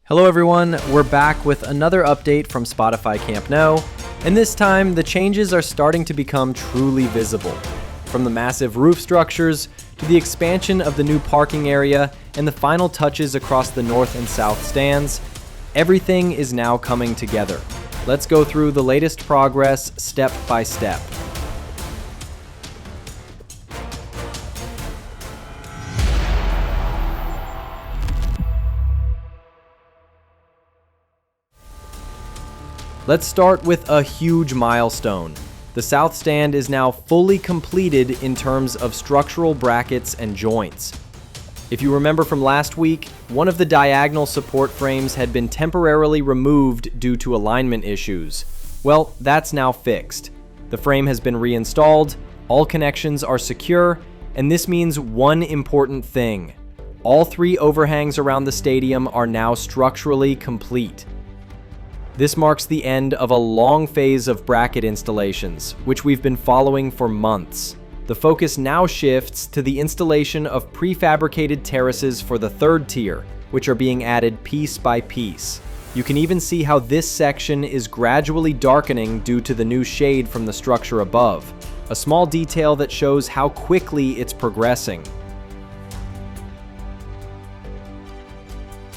Hello everyone, we're back with another update from Spotify Camp Nou, and this time the changes are starting to become truly visible. From the massive roof structures, to the expansion of the new parking area, and the final touches across the north and south stands, everything is now coming together. Let's go through the latest progress step by step. Let's start with a huge milestone. The south stand is now fully completed in terms of structural brackets and joints. If you remember from last week, one of the diagonal support frames had been temporarily removed due to alignment issues. Well, that's now fixed. The frame has been reinstalled, all connections are secure, and this means one important thing. All three overhangs around the stadium are now structurally complete. This marks the end of a long phase of bracket installations, which we've been following for months. The focus now shifts to the installation of prefabricated terraces for the third tier, which are being added piece by piece. You can even see how this section is gradually darkening due to the new shade from the structure above, a small detail that shows how quickly it's progressing.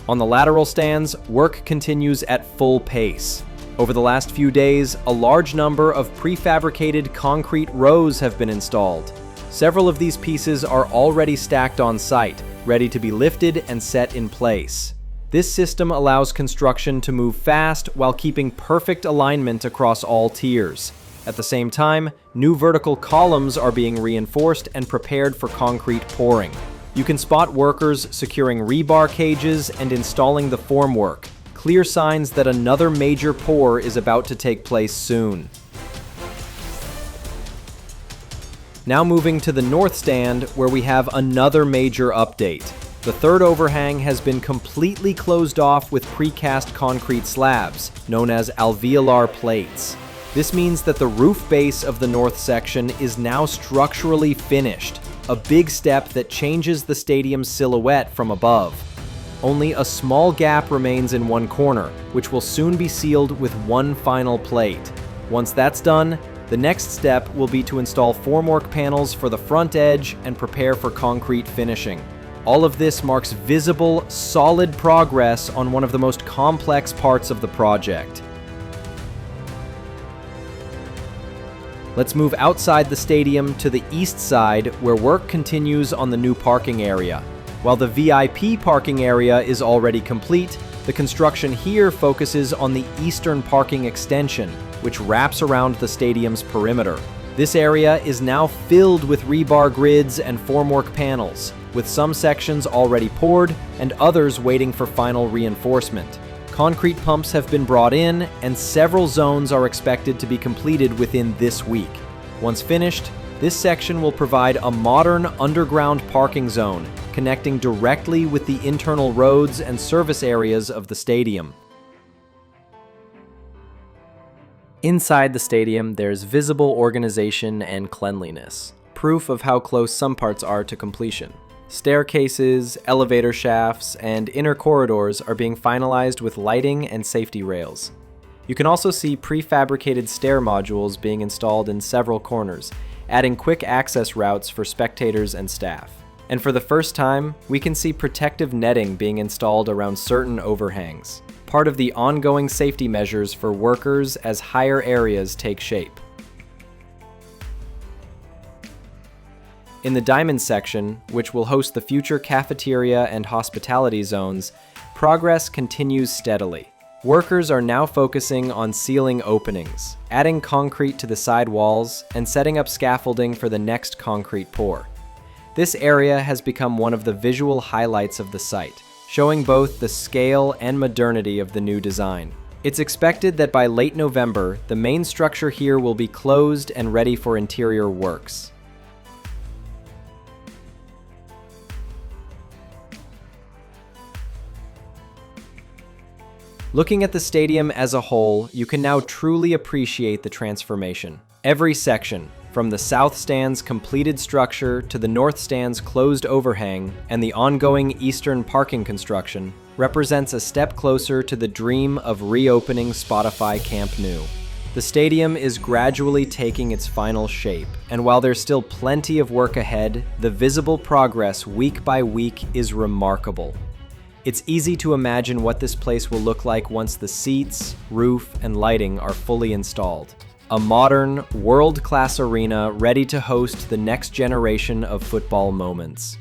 On the lateral stands, work continues at full pace. Over the last few days, a large number of prefabricated concrete rows have been installed. Several of these pieces are already stacked on site, ready to be lifted and set in place. This system allows construction to move fast while keeping perfect alignment across all tiers. At the same time, new vertical columns are being reinforced and prepared for concrete pouring. You can spot workers securing rebar cages and installing the formwork, clear signs that another major pour is about to take place soon. Now moving to the north stand, where we have another major update. The third overhang has been completely closed off with precast concrete slabs, known as alveolar plates. This means that the roof base of the north section is now structurally finished, a big step that changes the stadium's silhouette from above. Only a small gap remains in one corner, which will soon be sealed with one final plate. Once that's done, the next step will be to install formwork panels for the front edge and prepare for concrete finishing. All of this marks visible, solid progress on one of the most complex parts of the project. Let's move outside the stadium to the east side, where work continues on the new parking area. While the VIP parking area is already complete, the construction here focuses on the eastern parking extension, which wraps around the stadium's perimeter. This area is now filled with rebar grids and formwork panels, with some sections already poured and others waiting for final reinforcement. Concrete pumps have been brought in, and several zones are expected to be completed within this week. Once finished, this section will provide a modern underground parking zone, connecting directly with the internal roads and service areas of the stadium. Inside the stadium, there's visible organization and cleanliness, proof of how close some parts are to completion. Staircases, elevator shafts, and inner corridors are being finalized with lighting and safety rails. You can also see prefabricated stair modules being installed in several corners, adding quick access routes for spectators and staff. And for the first time, we can see protective netting being installed around certain overhangs, part of the ongoing safety measures for workers as higher areas take shape. In the diamond section, which will host the future cafeteria and hospitality zones, progress continues steadily. Workers are now focusing on sealing openings, adding concrete to the side walls, and setting up scaffolding for the next concrete pour. This area has become one of the visual highlights of the site, showing both the scale and modernity of the new design. It's expected that by late November, the main structure here will be closed and ready for interior works. Looking at the stadium as a whole, you can now truly appreciate the transformation. Every section, From the south stand's completed structure to the north stand's closed overhang and the ongoing eastern parking construction represents a step closer to the dream of reopening Spotify Camp Nou. The stadium is gradually taking its final shape, and while there's still plenty of work ahead, the visible progress week by week is remarkable. It's easy to imagine what this place will look like once the seats, roof, and lighting are fully installed. A modern, world-class arena ready to host the next generation of football moments.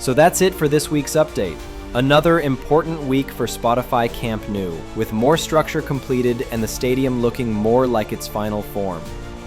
So that's it for this week's update. Another important week for Spotify Camp Nou, with more structure completed and the stadium looking more like its final form.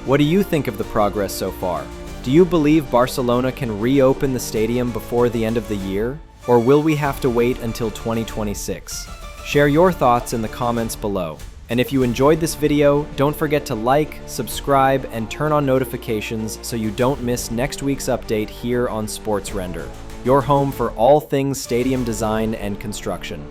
What do you think of the progress so far? Do you believe Barcelona can reopen the stadium before the end of the year? Or will we have to wait until 2026? Share your thoughts in the comments below. And if you enjoyed this video, don't forget to like, subscribe, and turn on notifications so you don't miss next week's update here on SportsRender, your home for all things stadium design and construction.